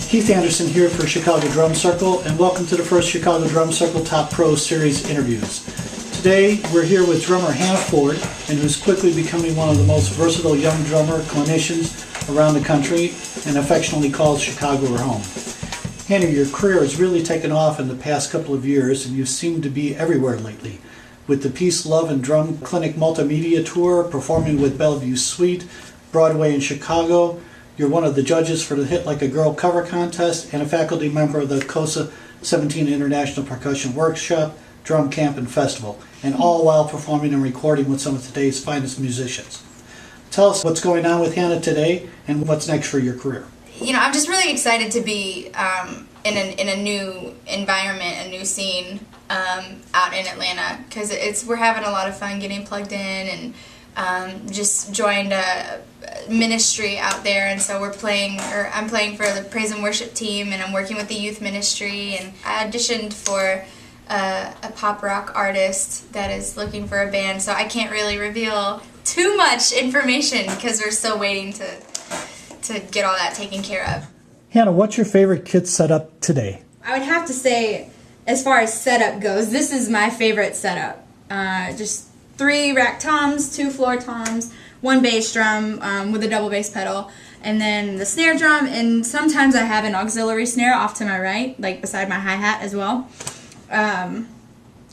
Keith Anderson here for Chicago Drum Circle, and welcome to the first Chicago Drum Circle Top Pro Series interviews. Today we're here with drummer Hannah Ford, and who's quickly becoming one of the most versatile young drummer clinicians around the country, and affectionately called Chicago her home. Hannah, your career has really taken off in the past couple of years, and you seem to be everywhere lately. With the Peace, Love, and Drum Clinic Multimedia Tour, performing with Bellevue Suite, Broadway in Chicago. You're one of the judges for the Hit Like a Girl cover contest and a faculty member of the COSA 17 International Percussion Workshop, Drum Camp, and Festival, and all while performing and recording with some of today's finest musicians. Tell us what's going on with Hannah today and what's next for your career. You know, I'm just really excited to be in a new environment, a new scene out in Atlanta, because we're having a lot of fun getting plugged in, and just joined a ministry out there, and so I'm playing for the praise and worship team, and I'm working with the youth ministry, and I auditioned for a pop rock artist that is looking for a band, so I can't really reveal too much information because we're still waiting to get all that taken care of. Hannah, what's your favorite kit setup today? I would have to say, as far as setup goes, this is my favorite setup. Just 3 rack toms, 2 floor toms, 1 bass drum with a double bass pedal, and then the snare drum, and sometimes I have an auxiliary snare off to my right, like beside my hi-hat as well. And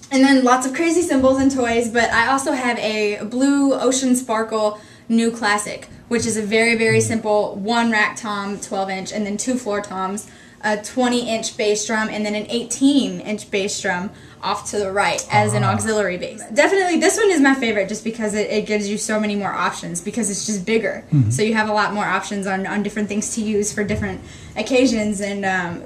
then lots of crazy cymbals and toys, but I also have a Blue Ocean Sparkle New Classic, which is a very, very simple 1 rack tom, 12-inch, and then 2 floor toms, a 20-inch bass drum, and then an 18-inch bass drum off to the right as an auxiliary bass. Definitely this one is my favorite just because it gives you so many more options, because it's just bigger. So you have a lot more options on different things to use for different occasions, and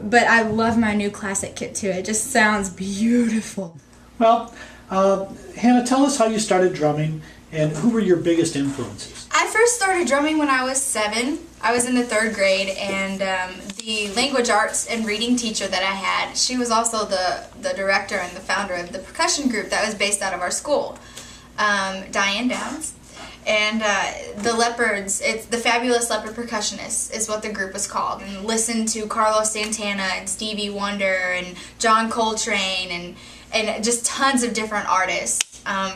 but I love my New Classic kit too. It just sounds beautiful. Well, Hannah, tell us how you started drumming and who were your biggest influences? I first started drumming when I was 7. I was in the 3rd grade, and the language arts and reading teacher that I had, she was also the director and the founder of the percussion group that was based out of our school, Diane Downs. And the Leopards, it's the Fabulous Leopard Percussionists is what the group was called. And listened to Carlos Santana and Stevie Wonder and John Coltrane and just tons of different artists.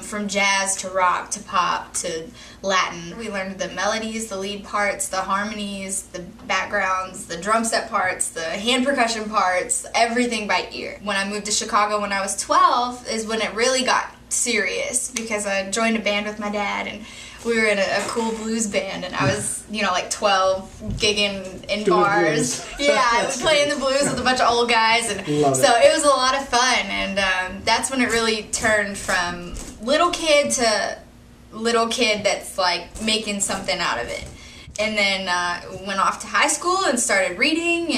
From jazz to rock to pop to Latin. We learned the melodies, the lead parts, the harmonies, the backgrounds, the drum set parts, the hand percussion parts, everything by ear. When I moved to Chicago when I was 12 is when it really got serious, because I joined a band with my dad, and we were in a cool blues band, and I was, like 12, gigging in bars. Yeah, I was playing the blues with a bunch of old guys, and so it was a lot of fun, and that's when it really turned from little kid to little kid that's like making something out of it. And then went off to high school and started reading,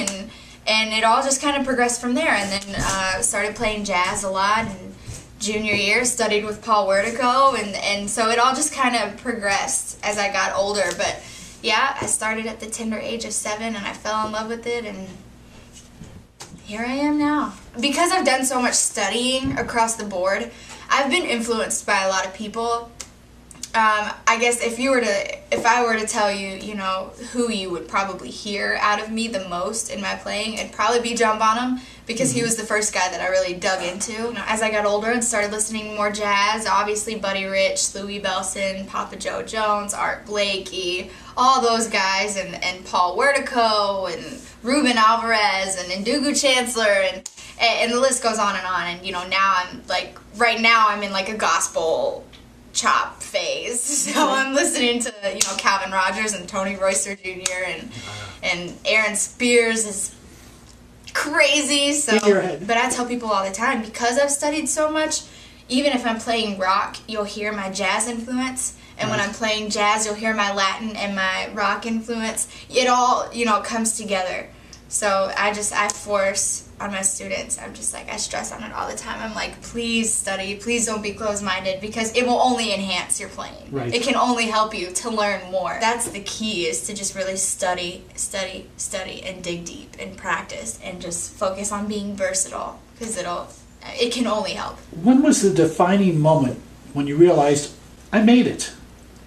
and it all just kind of progressed from there, and then started playing jazz a lot, and junior year studied with Paul Wertico, and so it all just kind of progressed as I got older. But yeah, I started at the tender age of 7, and I fell in love with it, and here I am now. Because I've done so much studying across the board, I've been influenced by a lot of people. I guess if I were to tell you, who you would probably hear out of me the most in my playing, it'd probably be John Bonham, because he was the first guy that I really dug into. As I got older and started listening more jazz, obviously Buddy Rich, Louis Bellson, Papa Joe Jones, Art Blakey, all those guys, and Paul Wertico, and Ruben Alvarez, and Ndugu Chancellor, and the list goes on. And now I'm like, right now I'm in like a gospel chop phase, so I'm listening to Calvin Rogers and Tony Royster Jr. and Aaron Spears is crazy. So, but I tell people all the time, because I've studied so much, even if I'm playing rock, you'll hear my jazz influence, and when I'm playing jazz, you'll hear my Latin and my rock influence. It all comes together. So I force on my students. I'm just like, I stress on it all the time. I'm like, please study, please don't be closed-minded, because it will only enhance your playing. Right. It can only help you to learn more. That's the key, is to just really study, and dig deep and practice and just focus on being versatile, because it can only help. When was the defining moment when you realized, I made it,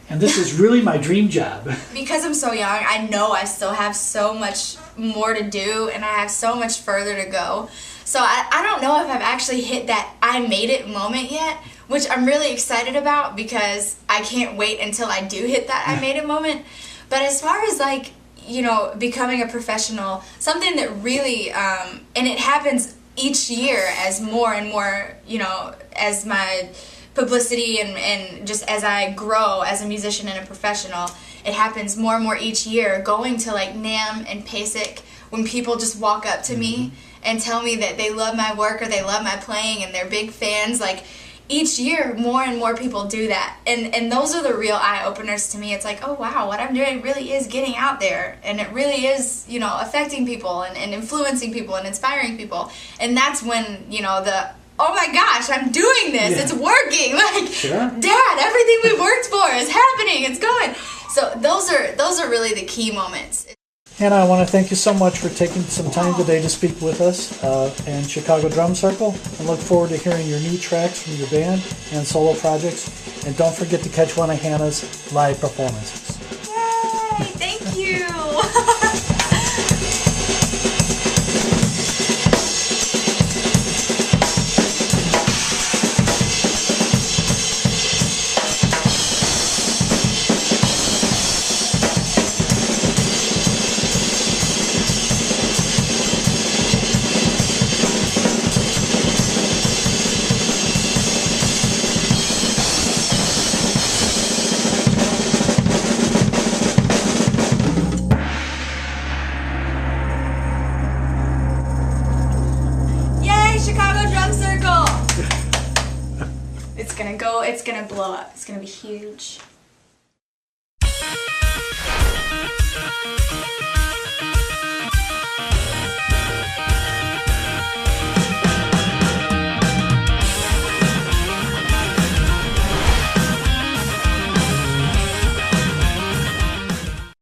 and this is really my dream job. Because I'm so young, I know I still have so much more to do and I have so much further to go. So I don't know if I've actually hit that I made it moment yet, which I'm really excited about because I can't wait until I do hit that I made it moment. But as far as like, you know, becoming a professional, something that really, and it happens each year as more and more, you know, as my publicity and just as I grow as a musician and a professional, it happens more and more each year, going to like NAMM and PASIC, when people just walk up to me and tell me that they love my work or they love my playing and they're big fans. Like each year more and more people do that, and those are the real eye-openers to me. It's like, oh wow, what I'm doing really is getting out there, and it really is, you know, affecting people and influencing people and inspiring people. And that's when, you know, the oh my gosh, I'm doing this, it's working, like, Sure. Dad, everything we worked for is happening, it's going. So those are really the key moments. Hannah, I want to thank you so much for taking some time today to speak with us and Chicago Drum Circle, and look forward to hearing your new tracks from your band and solo projects. And don't forget to catch one of Hannah's live performances. Yay, thank you. Chicago Drum Circle! It's gonna blow up. It's gonna be huge.